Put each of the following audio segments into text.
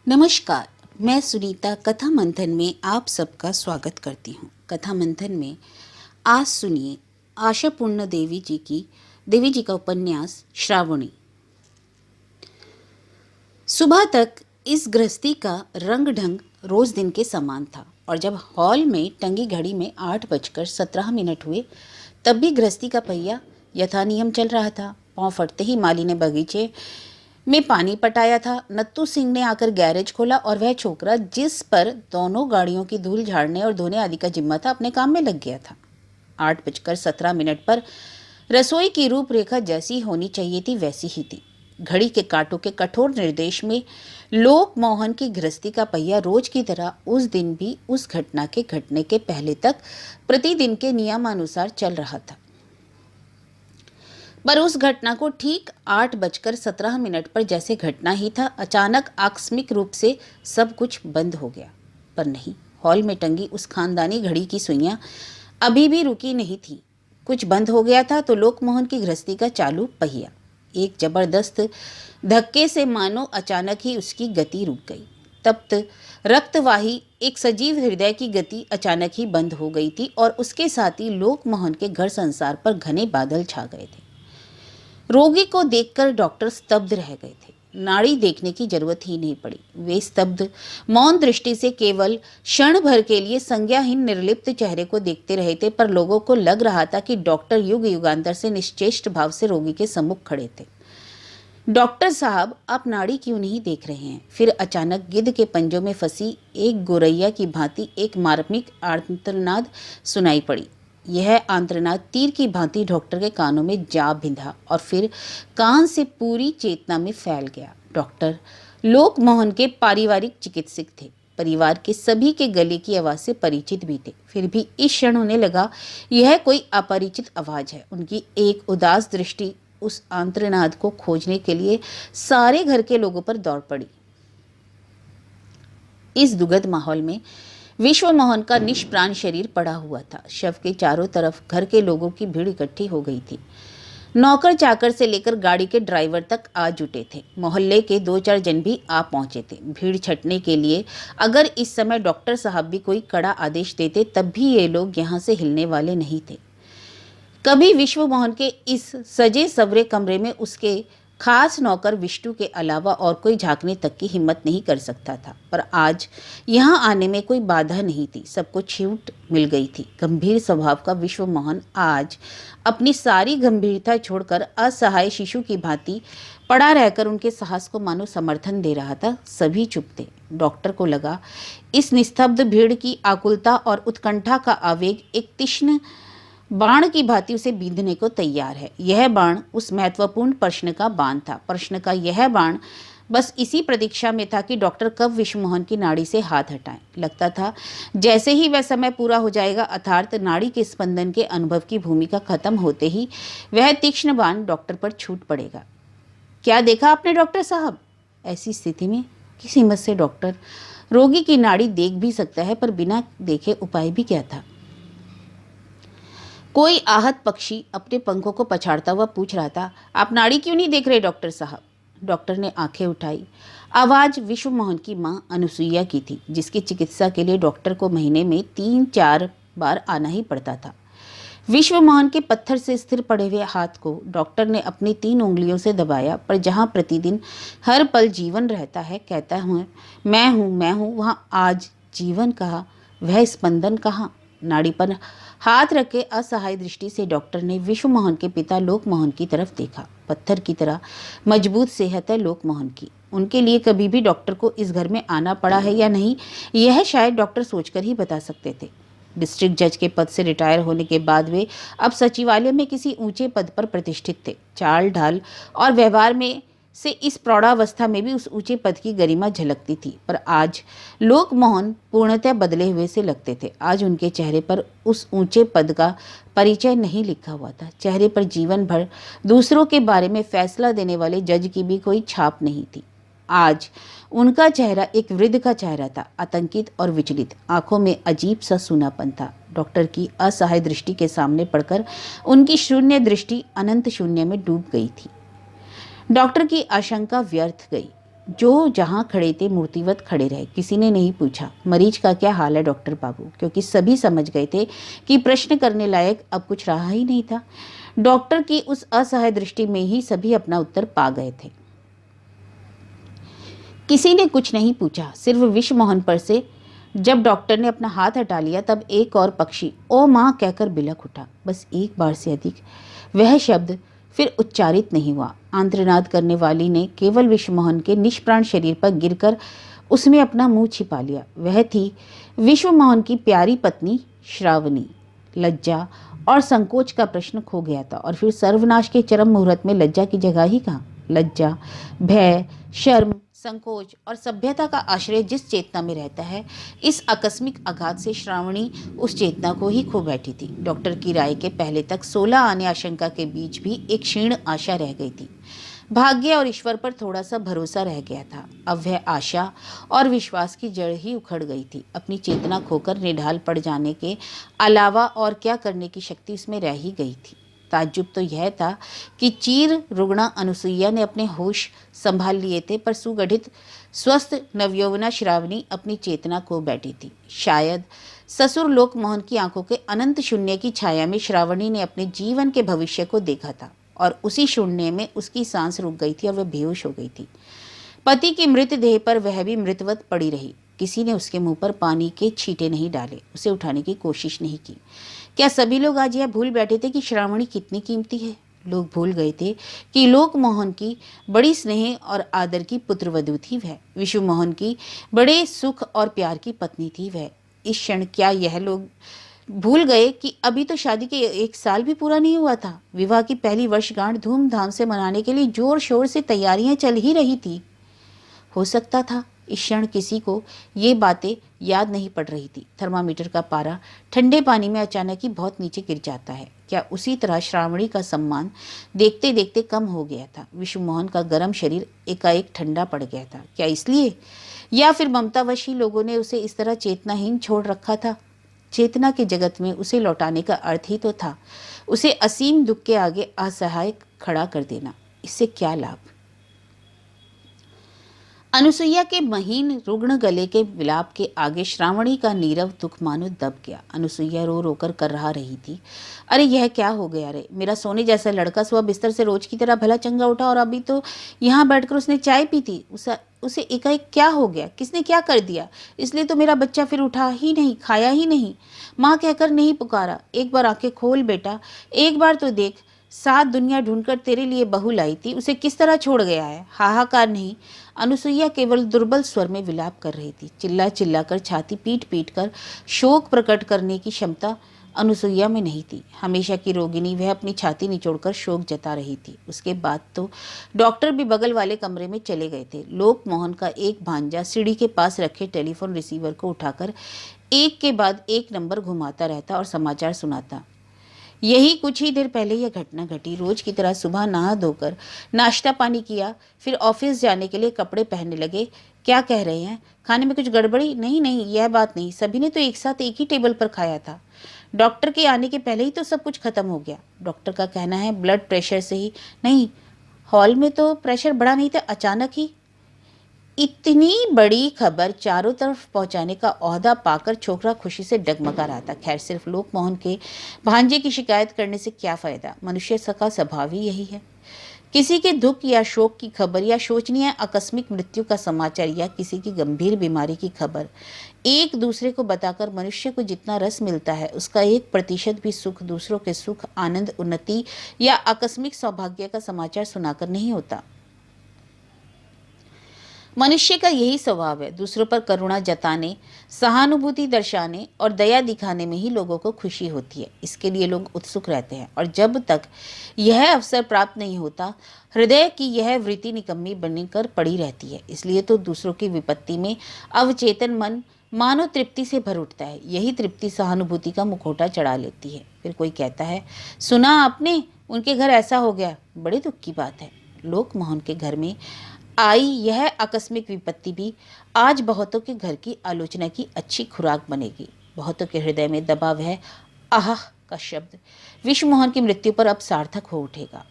नमस्कार। मैं सुनीता कथा मंथन में आप सबका स्वागत करती हूँ। कथा मंथन में आज सुनिए आशापूर्ण देवी जी का उपन्यास श्रावणी। सुबह तक इस गृहस्थी का रंग ढंग रोज दिन के समान था और जब हॉल में टंगी घड़ी में 8:17 हुए तब भी गृहस्थी का पहिया यथा नियम चल रहा था। पाँव फटते ही माली ने बगीचे में पानी पटाया था। नत्तू सिंह ने आकर गैरेज खोला और वह छोकरा जिस पर दोनों गाड़ियों की धूल झाड़ने और धोने आदि का जिम्मा था अपने काम में लग गया था। 8:17 पर रसोई की रूपरेखा जैसी होनी चाहिए थी वैसी ही थी। घड़ी के कांटों के कठोर निर्देश में लोक मोहन की गृहस्थी का पहिया रोज की तरह उस दिन भी उस घटना के घटने के पहले तक प्रतिदिन के नियमानुसार चल रहा था। पर उस घटना को ठीक 8:17 पर जैसे घटना ही था, अचानक आकस्मिक रूप से सब कुछ बंद हो गया। पर नहीं, हॉल में टंगी उस खानदानी घड़ी की सुइयां अभी भी रुकी नहीं थी। कुछ बंद हो गया था तो लोकमोहन की गृहस्थी का चालू पहिया एक जबरदस्त धक्के से मानो अचानक ही उसकी गति रुक गई। तप्त रक्तवाही एक सजीव हृदय की गति अचानक ही बंद हो गई थी और उसके साथ ही लोकमोहन के घर संसार पर घने बादल छा गए थे। रोगी को देखकर डॉक्टर स्तब्ध रह गए थे। नाड़ी देखने की जरूरत ही नहीं पड़ी। वे स्तब्ध मौन दृष्टि से केवल क्षण भर के लिए संज्ञाहीन निर्लिप्त चेहरे को देखते रहे थे, पर लोगों को लग रहा था कि डॉक्टर युग युगांतर से निश्चेष्ट भाव से रोगी के सम्मुख खड़े थे। डॉक्टर साहब, आप नाड़ी क्यों नहीं देख रहे हैं? फिर अचानक गिद्ध के पंजों में फंसी एक गोरैया की भांति एक मार्मिक आर्तनाद सुनाई पड़ी। यह आंत्रनाद तीर की भांति डॉक्टर के कानों में जा भिंधा और फिर कान से पूरी चेतना में फैल गया। डॉक्टर लोकमोहन के पारिवारिक चिकित्सक थे। परिवार के सभी के गले की आवाज से परिचित भी थे। फिर भी इस क्षण उन्हें लगा यह कोई अपरिचित आवाज है। उनकी एक उदास दृष्टि उस आंत्रनाद को खोजने के लिए सारे घर के लोगों पर दौड़ पड़ी। इस दुखद माहौल में विश्व मोहन का निष्प्राण शरीर पड़ा हुआ था। शव के चारों तरफ घर के लोगों की भीड़ इकट्ठी हो गई थी। नौकर चाकर से लेकर गाड़ी के ड्राइवर तक आ जुटे थे। मोहल्ले के 2-4 जन भी आ पहुंचे थे भीड़ छटने के लिए। अगर इस समय डॉक्टर साहब भी कोई कड़ा आदेश देते तब भी ये लोग यहाँ से हिलने वाले नहीं थे। कभी विश्व मोहन के इस सजे सवरे कमरे में उसके खास नौकर विष्णु के अलावा और कोई झांकने तक की हिम्मत नहीं कर सकता था। पर आज यहाँ आने में कोई बाधा नहीं थी। सबको छूट मिल गई थी। गंभीर स्वभाव का विश्व मोहन आज अपनी सारी गंभीरता छोड़कर असहाय शिशु की भांति पड़ा रहकर उनके साहस को मानो समर्थन दे रहा था। सभी चुप थे। डॉक्टर को लगा इस निस्तब्ध भीड़ की आकुलता और उत्कंठा का आवेग एक तीक्ष्ण बाण की भांति उसे बींधने को तैयार है। यह बाण उस महत्वपूर्ण प्रश्न का बाण था। प्रश्न का यह बाण बस इसी प्रतीक्षा में था कि डॉक्टर कब विश्वमोहन की नाड़ी से हाथ हटाएं। लगता था जैसे ही वह समय पूरा हो जाएगा, अर्थात नाड़ी के स्पंदन के अनुभव की भूमिका खत्म होते ही वह तीक्ष्ण बाण डॉक्टर पर छूट पड़ेगा। क्या देखा आपने डॉक्टर साहब? ऐसी स्थिति में किस हिम्मत से डॉक्टर रोगी की नाड़ी देख भी सकता है, पर बिना देखे उपाय भी क्या था? कोई आहत पक्षी अपने पंखों को पछाड़ता हुआ पूछ रहा था, आप नाड़ी क्यों नहीं देख रहे डॉक्टर साहब? डॉक्टर ने आंखें उठाई। आवाज विश्व मोहन की मां अनुसुईया की थी, जिसकी चिकित्सा के लिए डॉक्टर को महीने में 3-4 बार आना ही पड़ता था। विश्व मोहन के पत्थर से स्थिर पड़े हुए हाथ को डॉक्टर ने अपनी 3 उंगलियों से दबाया। पर जहां प्रतिदिन हर पल जीवन रहता है, कहता हूँ मैं हूँ, वहाँ आज जीवन कहाँ, वह स्पंदन कहाँ? नाड़ी पर हाथ रखे असहाय दृष्टि से डॉक्टर ने विश्व मोहन के पिता लोकमोहन की तरफ देखा। पत्थर की तरह मजबूत सेहत है लोकमोहन की। उनके लिए कभी भी डॉक्टर को इस घर में आना पड़ा है या नहीं, यह शायद डॉक्टर सोचकर ही बता सकते थे। डिस्ट्रिक्ट जज के पद से रिटायर होने के बाद वे अब सचिवालय में किसी ऊंचे पद पर प्रतिष्ठित थे। चाल ढाल और व्यवहार में से इस प्रौढ़ावस्था में भी उस ऊंचे पद की गरिमा झलकती थी। पर आज लोकमोहन पूर्णतः बदले हुए से लगते थे। आज उनके चेहरे पर उस ऊंचे पद का परिचय नहीं लिखा हुआ था। चेहरे पर जीवन भर दूसरों के बारे में फैसला देने वाले जज की भी कोई छाप नहीं थी। आज उनका चेहरा एक वृद्ध का चेहरा था, आतंकित और विचलित। आंखों में अजीब सा सूनापन था। डॉक्टर की असहाय दृष्टि के सामने पड़कर उनकी शून्य दृष्टि अनंत शून्य में डूब गई थी। डॉक्टर की आशंका व्यर्थ गई। जो जहां खड़े थे मूर्तिवत खड़े रहे। किसी ने नहीं पूछा मरीज का क्या हाल है डॉक्टर बाबू, क्योंकि सभी समझ गए थे कि प्रश्न करने लायक अब कुछ रहा ही नहीं था। डॉक्टर की उस असहाय दृष्टि में ही सभी अपना उत्तर पा गए थे। किसी ने कुछ नहीं पूछा, सिर्फ विश्वमोहन पर से जब डॉक्टर ने अपना हाथ हटा लिया तब एक और पक्षी ओ माँ कहकर बिलख उठा। बस एक बार से अधिक वह शब्द फिर उच्चारित नहीं हुआ। आंत्रनाद करने वाली ने केवल विश्वमोहन के निष्प्राण शरीर पर गिरकर उसमें अपना मुंह छिपा लिया। वह थी विश्वमोहन की प्यारी पत्नी श्रावणी। लज्जा और संकोच का प्रश्न खो गया था, और फिर सर्वनाश के चरम मुहूर्त में लज्जा की जगह ही कहाँ। लज्जा, भय, शर्म, संकोच और सभ्यता का आश्रय जिस चेतना में रहता है, इस आकस्मिक आघात से श्रावणी उस चेतना को ही खो बैठी थी। डॉक्टर की राय के पहले तक 16 आने आशंका के बीच भी एक क्षीण आशा रह गई थी। भाग्य और ईश्वर पर थोड़ा सा भरोसा रह गया था। अब वह आशा और विश्वास की जड़ ही उखड़ गई थी। अपनी चेतना खोकर निढाल पड़ जाने के अलावा और क्या करने की शक्ति उसमें रह ही गई थी। ताज्जुब तो यह था कि चीर रुग्णा अनुसुईया ने अपने होश संभाल लिए थे, पर सुगठित स्वस्थ नवयौवना श्रावणी अपनी चेतना खो बैठी थी। शायद ससुर लोकमोहन की आंखों के अनंत शून्य की छाया में श्रावणी ने अपने जीवन के भविष्य को देखा था, और उसी शून्य में उसकी सांस रुक गई थी और वह बेहोश हो गई थी। पति की मृतदेह पर वह भी मृतवत पड़ी रही। किसी ने उसके मुंह पर पानी के छींटे नहीं डाले, उसे उठाने की कोशिश नहीं की। क्या सभी लोग आज यह भूल बैठे थे कि श्रावणी कितनी कीमती है? लोग भूल गए थे कि लोकमोहन की बड़ी स्नेह और आदर की पुत्रवधू थी वह। विश्वमोहन की बड़े सुख और प्यार की पत्नी थी वह। इस क्षण क्या यह लोग भूल गए कि अभी तो शादी के 1 साल भी पूरा नहीं हुआ था। विवाह की पहली वर्षगांठ धूमधाम से मनाने के लिए जोर शोर से तैयारियां चल ही रही थी। हो सकता था इस क्षण किसी को ये बातें याद नहीं पड़ रही थी। थर्मामीटर का पारा ठंडे पानी में अचानक ही बहुत नीचे गिर जाता है। क्या उसी तरह श्रावणी का सम्मान देखते देखते कम हो गया था? विश्वमोहन का गर्म शरीर एकाएक ठंडा पड़ गया था। क्या इसलिए, या फिर ममतावश ही लोगों ने उसे इस तरह चेतनाहीन छोड़ रखा था? चेतना के जगत में उसे लौटाने का अर्थ ही तो था उसे असीम दुख के आगे असहाय खड़ा कर देना। इससे क्या लाभ? अनुसुईया के महीन रुग्ण गले के विलाप के आगे श्रावणी का नीरव दुख मानो दब गया। अनुसुईया रो रोकर कर रहा रही थी, अरे यह क्या हो गया रे? मेरा सोने जैसा लड़का सुबह बिस्तर से रोज की तरह भला चंगा उठा, और अभी तो यहाँ बैठकर उसने चाय पी थी। उसे एकाएक क्या हो गया? किसने क्या कर दिया? इसलिए तो मेरा बच्चा फिर उठा ही नहीं, खाया ही नहीं, माँ कहकर नहीं पुकारा। एक बार आंखें खोल बेटा, एक बार तो देख, 7 दुनिया ढूंढकर तेरे लिए बहू लाई थी, उसे किस तरह छोड़ गया है? हाहाकार नहीं। अनुसुईया केवल दुर्बल स्वर में विलाप कर रही थी। चिल्ला चिल्ला कर, छाती पीट पीट कर शोक प्रकट करने की क्षमता अनुसुईया में नहीं थी। हमेशा की रोगिणी वह अपनी छाती निचोड़कर शोक जता रही थी। उसके बाद तो डॉक्टर भी बगल वाले कमरे में चले गए थे। लोकमोहन का एक भांजा सीढ़ी के पास रखे टेलीफोन रिसीवर को उठाकर एक के बाद एक नंबर घुमाता रहता और समाचार सुनाता। यही कुछ ही देर पहले यह घटना घटी। रोज की तरह सुबह नहा धोकर नाश्ता पानी किया, फिर ऑफिस जाने के लिए कपड़े पहनने लगे। क्या कह रहे हैं? खाने में कुछ गड़बड़ी? नहीं नहीं, यह बात नहीं। सभी ने तो एक साथ एक ही टेबल पर खाया था। डॉक्टर के आने के पहले ही तो सब कुछ खत्म हो गया। डॉक्टर का कहना है ब्लड प्रेशर से ही। नहीं, हॉल में तो प्रेशर बढ़ा नहीं था, अचानक ही। इतनी बड़ी खबर चारों तरफ पहुंचाने का ओहदा पाकर छोकरा खुशी से डगमगा रहा था। खैर, सिर्फ लोकमोहन के भांजे की शिकायत करने से क्या फायदा? मनुष्य का स्वभाव ही यही है। किसी के दुख या शोक की खबर, या शोचनीय आकस्मिक मृत्यु का समाचार, या किसी की गंभीर बीमारी की खबर एक दूसरे को बताकर मनुष्य को जितना रस मिलता है, उसका 1% भी सुख दूसरों के सुख, आनंद, उन्नति या आकस्मिक सौभाग्य का समाचार सुनाकर नहीं होता। मनुष्य का यही स्वभाव है। दूसरों पर करुणा जताने, सहानुभूति दर्शाने और दया दिखाने में ही लोगों को खुशी होती है। इसके लिए लोग उत्सुक रहते हैं, और जब तक यह अवसर प्राप्त नहीं होता, हृदय की यह वृत्ति निकम्मी बनकर पड़ी रहती है। इसलिए तो दूसरों की विपत्ति में अवचेतन मन मानो तृप्ति से भर उठता है। यही तृप्ति सहानुभूति का मुखौटा चढ़ा लेती है। फिर कोई कहता है, सुना आपने, उनके घर ऐसा हो गया। बड़े दुख की बात है। लोकमोहन के घर में आई यह आकस्मिक विपत्ति भी आज बहुतों के घर की आलोचना की अच्छी खुराक बनेगी। बहुतों के हृदय में दबा वह आह का शब्द विश्वमोहन की मृत्यु पर अब सार्थक हो उठेगा।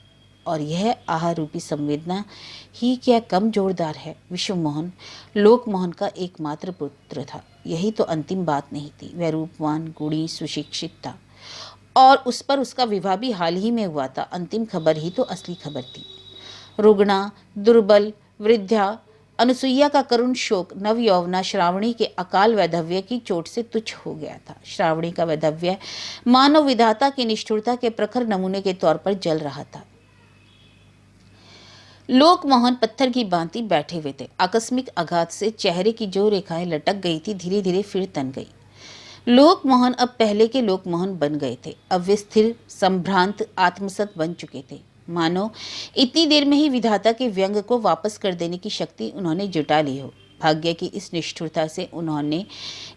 और यह आह रूपी संवेदना ही क्या कम जोरदार है। विश्वमोहन लोकमोहन का एकमात्र पुत्र था। यही तो अंतिम बात नहीं थी। वह रूपवान, गुणी, सुशिक्षित था और उस पर उसका विवाह भी हाल ही में हुआ था। अंतिम खबर ही तो असली खबर थी। रुग्णा, दुर्बल, वृद्धा अनुसुईया का करुण शोक नव यौवना श्रावणी के अकाल वैधव्य की चोट से तुच्छ हो गया था। श्रावणी का वैधव्य मानव विधाता की निष्ठुरता के प्रखर नमूने के तौर पर जल रहा था। लोकमोहन पत्थर की भांति बैठे हुए थे। आकस्मिक आघात से चेहरे की जो रेखाएं लटक गई थी धीरे धीरे फिर तन गई। लोकमोहन अब पहले के लोकमोहन बन गए थे। अब वे स्थिर, संभ्रांत, आत्मसत बन चुके थे। मानो इतनी देर में ही विधाता के व्यंग को वापस कर देने की शक्ति उन्होंने जुटा ली हो। भाग्य की इस निष्ठुरता से उन्होंने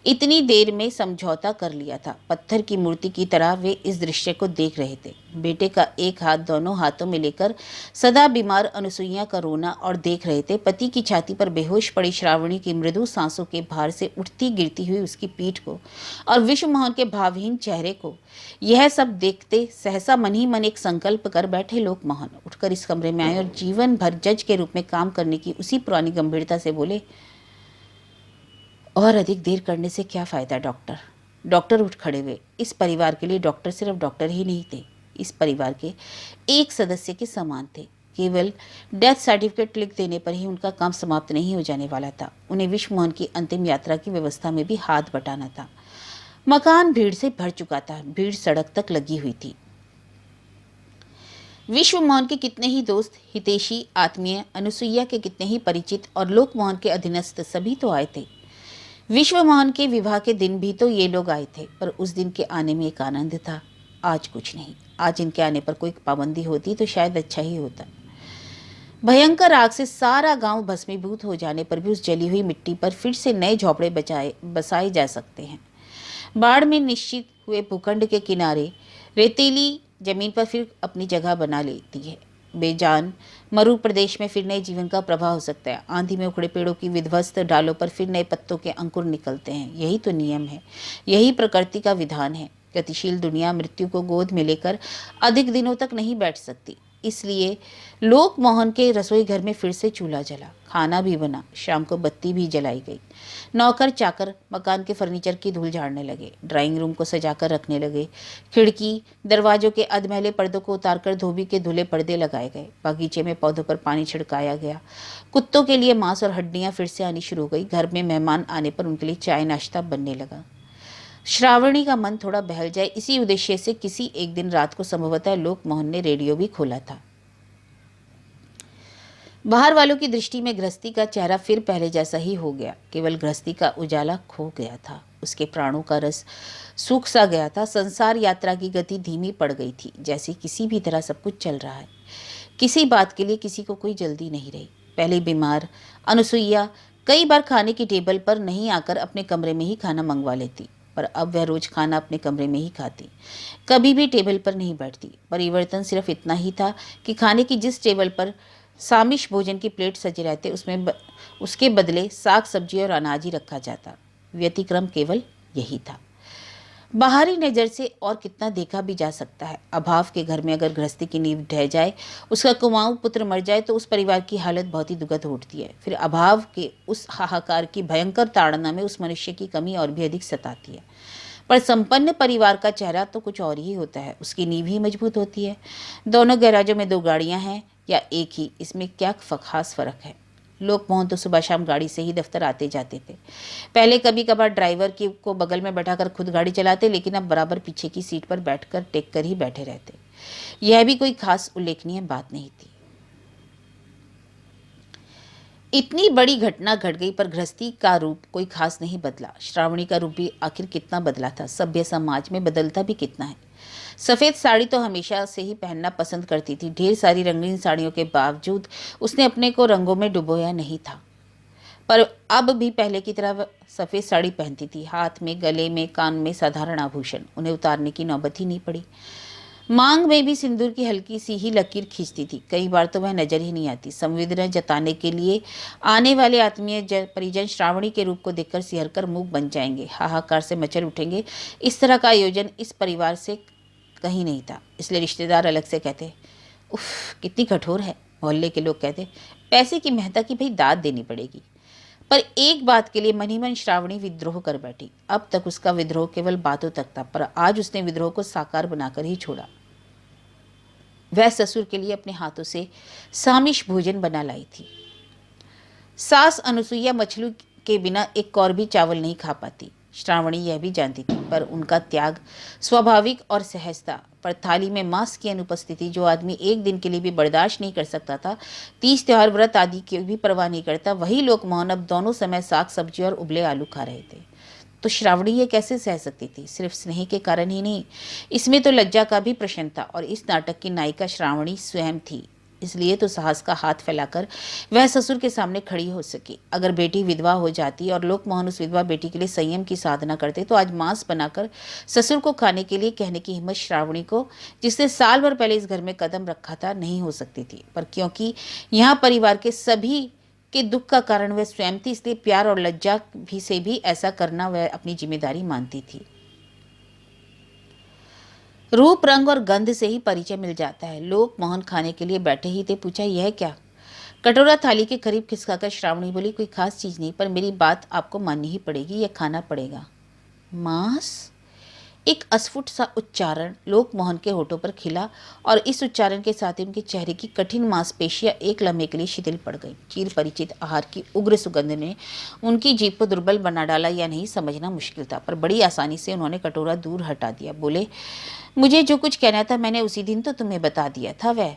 इतनी देर में समझौता कर लिया था। पत्थर की मूर्ति की तरह वे इस दृश्य को देख रहे थे। बेटे का एक हाथ दोनों हाथों में लेकर सदा बीमार अनुसुईया का रोना और देख रहे थे पति की छाती पर बेहोश पड़ी श्रावणी की मृदु सांसों के भार से उठती गिरती हुई उसकी पीठ को और विश्वमोहन के भावहीन चेहरे को। यह सब देखते सहसा मन ही मन एक संकल्प कर बैठे लोकमोहन उठकर इस कमरे में आए और जीवन भर जज के रूप में काम करने की उसी पुरानी गंभीरता से बोले, और अधिक देर करने से क्या फायदा डॉक्टर। डॉक्टर उठ खड़े हुए। इस परिवार के लिए डॉक्टर सिर्फ डॉक्टर ही नहीं थे, इस परिवार के एक सदस्य के समान थे। केवल डेथ सर्टिफिकेट लिख देने पर ही उनका काम समाप्त नहीं हो जाने वाला था। उन्हें विश्वमोहन की अंतिम यात्रा की व्यवस्था में भी हाथ बटाना था। मकान भीड़ से भर चुका था। भीड़ सड़क तक लगी हुई थी। विश्वमोहन के कितने ही दोस्त, हितैषी, आत्मीय, अनुसुईया के कितने ही परिचित और लोकमोहन के अधीनस्थ सभी तो आए थे। विश्वमोहन के विवाह के दिन भी तो ये लोग आए थे, पर उस दिन के आने में एक आनंद था। आज कुछ नहीं। आज इनके आने पर कोई पाबंदी होती तो शायद अच्छा ही होता। भयंकर आग से सारा गांव भस्मीभूत हो जाने पर भी उस जली हुई मिट्टी पर फिर से नए झोपड़े बसाए जा सकते हैं। बाढ़ में निश्चित हुए भूखंड के किनारे रेतीली जमीन पर फिर अपनी जगह बना लेती है। बेजान मरु प्रदेश में फिर नए जीवन का प्रवाह हो सकता है। आंधी में उखड़े पेड़ों की विध्वस्त डालों पर फिर नए पत्तों के अंकुर निकलते हैं। यही तो नियम है, यही प्रकृति का विधान है। गतिशील दुनिया मृत्यु को गोद में लेकर अधिक दिनों तक नहीं बैठ सकती। इसलिए लोकमोहन के रसोई घर में फिर से चूल्हा जला, खाना भी बना, शाम को बत्ती भी जलाई गई। नौकर चाकर मकान के फर्नीचर की धूल झाड़ने लगे, ड्राइंग रूम को सजाकर रखने लगे। खिड़की दरवाजों के अधमैले पर्दों को उतारकर धोबी के धुले पर्दे लगाए गए। बागीचे में पौधों पर पानी छिड़काया गया। कुत्तों के लिए मांस और हड्डियां फिर से आनी शुरू हो गई। घर में मेहमान आने पर उनके लिए चाय नाश्ता बनने लगा। श्रावणी का मन थोड़ा बहल जाए, इसी उद्देश्य से किसी एक दिन रात को संभवतः लोकमोहन ने रेडियो भी खोला था। बाहर वालों की दृष्टि में गृहस्थी का चेहरा फिर पहले जैसा ही हो गया। केवल गृहस्थी का उजाला खो गया था। उसके प्राणों का रस सूख सा गया था। संसार यात्रा की गति धीमी पड़ गई थी। जैसे किसी भी तरह सब कुछ चल रहा है। किसी बात के लिए किसी को कोई जल्दी नहीं रही। पहले बीमार अनुसुईया कई बार खाने की टेबल पर नहीं आकर अपने कमरे में ही खाना मंगवा लेती, पर अब वह रोज खाना अपने कमरे में ही खाती, कभी भी टेबल पर नहीं बैठती। परिवर्तन सिर्फ इतना ही था कि खाने की जिस टेबल पर सामिश भोजन की प्लेट सजे रहते उसके बदले साग सब्जी और अनाज ही रखा जाता। व्यतिक्रम केवल यही था। बाहरी नज़र से और कितना देखा भी जा सकता है। अभाव के घर में अगर गृहस्थी की नींव ढह जाए, उसका कुमाऊं पुत्र मर जाए तो उस परिवार की हालत बहुत ही दुखद उठती है। फिर अभाव के उस हाहाकार की भयंकर ताड़ना में उस मनुष्य की कमी और भी अधिक सताती है। पर संपन्न परिवार का चेहरा तो कुछ और ही होता है। उसकी नींव ही मजबूत होती है। दोनों गैराजों में 2 गाड़ियां हैं या एक ही, इसमें क्या खास फर्क है। लोकमोहन तो सुबह शाम गाड़ी से ही दफ्तर आते जाते थे। पहले कभी कभार ड्राइवर को बगल में बैठाकर खुद गाड़ी चलाते, लेकिन अब बराबर पीछे की सीट पर बैठकर टेक कर ही बैठे रहते। यह भी कोई खास उल्लेखनीय बात नहीं थी। इतनी बड़ी घटना घट गई, पर गृहस्थी का रूप कोई खास नहीं बदला। श्रावणी का रूप भी आखिर कितना बदला था। सभ्य समाज में बदलता भी कितना है। सफ़ेद साड़ी तो हमेशा से ही पहनना पसंद करती थी। ढेर सारी रंगीन साड़ियों के बावजूद उसने अपने को रंगों में डुबोया नहीं था। पर अब भी पहले की तरह सफ़ेद साड़ी पहनती थी। हाथ में, गले में, कान में साधारण आभूषण, उन्हें उतारने की नौबत ही नहीं पड़ी। मांग में भी सिंदूर की हल्की सी ही लकीर खींचती थी। कई बार तो वह नजर ही नहीं आती। संवेदना जताने के लिए आने वाले आत्मीय परिजन श्रावणी के रूप को देखकर सिहरकर मूक बन जाएंगे, हाहाकार से मचल उठेंगे। इस तरह का आयोजन इस परिवार से कहीं नहीं था। इसलिए रिश्तेदार अलग से कहते, उफ, कितनी कठोर है। मोहल्ले के लोग कहते, पैसे की मेहता की भाई दाद देनी पड़ेगी। पर एक बात के लिए मन ही मन श्रावणी विद्रोह कर बैठी। अब तक उसका विद्रोह केवल बातों तक था, पर आज उसने विद्रोह को साकार बनाकर ही छोड़ा। वह ससुर के लिए अपने हाथों से सामिश भोजन बना लाई थी। सास अनुसुईया मछली के बिना एक कौर भी चावल नहीं खा पाती। श्रावणी यह भी जानती थी, पर उनका त्याग स्वाभाविक और सहज था। पर थाली में मांस की अनुपस्थिति जो आदमी एक दिन के लिए भी बर्दाश्त नहीं कर सकता था, तीज त्योहार व्रत आदि की भी परवाह नहीं करता, वही लोकमोहन अब दोनों समय साग सब्जी और उबले आलू खा रहे थे। तो श्रावणी ये कैसे सह सकती थी? सिर्फ स्नेह के कारण ही नहीं, इसमें तो लज्जा का भी प्रश्न था। और इस नाटक की नायिका श्रावणी स्वयं थी, इसलिए तो साहस का हाथ फैलाकर वह ससुर के सामने खड़ी हो सकी। अगर बेटी विधवा हो जाती और लोकमोहन उस विधवा बेटी के लिए संयम की साधना करते, तो आज मांस बनाकर ससुर को खाने के लिए कहने की हिम्मत श्रावणी को, जिसने साल भर पहले इस घर में कदम रखा था, नहीं हो सकती थी। पर क्योंकि यहाँ परिवार के सभी के दुख का कारण वह स्वयं थी, इसलिए प्यार और लज्जा भी से भी ऐसा करना वह अपनी जिम्मेदारी मानती थी। रूप रंग और गंध से ही परिचय मिल जाता है। लोग मोहन खाने के लिए बैठे ही थे, पूछा, यह क्या? कटोरा थाली के करीब खिसकाकर श्रावणी बोली, कोई खास चीज नहीं, पर मेरी बात आपको माननी ही पड़ेगी, यह खाना पड़ेगा। मांस? एक अस्फुट सा उच्चारण लोक मोहन के होठों पर खिला, और इस उच्चारण के साथ ही उनके चेहरे की कठिन मांसपेशियां एक लम्हे के लिए शिथिल पड़ गई। चिर परिचित आहार की उग्र सुगंध ने उनकी जीभ को दुर्बल बना डाला या नहीं समझना मुश्किल था, पर बड़ी आसानी से उन्होंने कटोरा दूर हटा दिया। बोले, मुझे जो कुछ कहना था मैंने उसी दिन तो तुम्हें बता दिया था। वह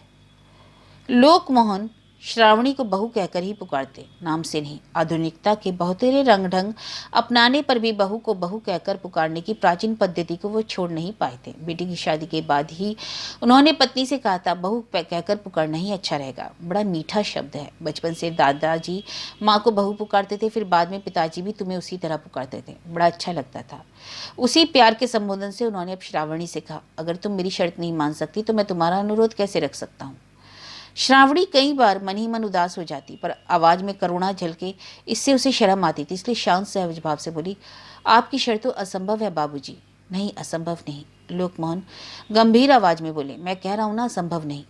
लोकमोहन श्रावणी को बहू कहकर ही पुकारते, नाम से नहीं। आधुनिकता के बहुतेरे रंग ढंग अपनाने पर भी बहू को बहू कहकर पुकारने की प्राचीन पद्धति को वो छोड़ नहीं पाए थे। बेटी की शादी के बाद ही उन्होंने पत्नी से कहा था, बहू कहकर पुकारना ही अच्छा रहेगा, बड़ा मीठा शब्द है। बचपन से दादाजी माँ को बहू पुकारते थे, फिर बाद में पिताजी भी तुम्हें उसी तरह पुकारते थे, बड़ा अच्छा लगता था। उसी प्यार के संबोधन से उन्होंने अब श्रावणी से कहा, अगर तुम मेरी शर्त नहीं मान सकती तो मैं तुम्हारा अनुरोध कैसे रख सकता हूँ। श्रावणी कई बार मन ही मन उदास हो जाती, पर आवाज में करुणा झलके, इससे उसे शर्म आती थी, इसलिए शांत सहज भाव से बोली, आपकी शर्त तो असंभव है बाबूजी। नहीं, असंभव नहीं, लोकमोहन गंभीर आवाज में बोले, मैं कह रहा हूं ना, असंभव नहीं।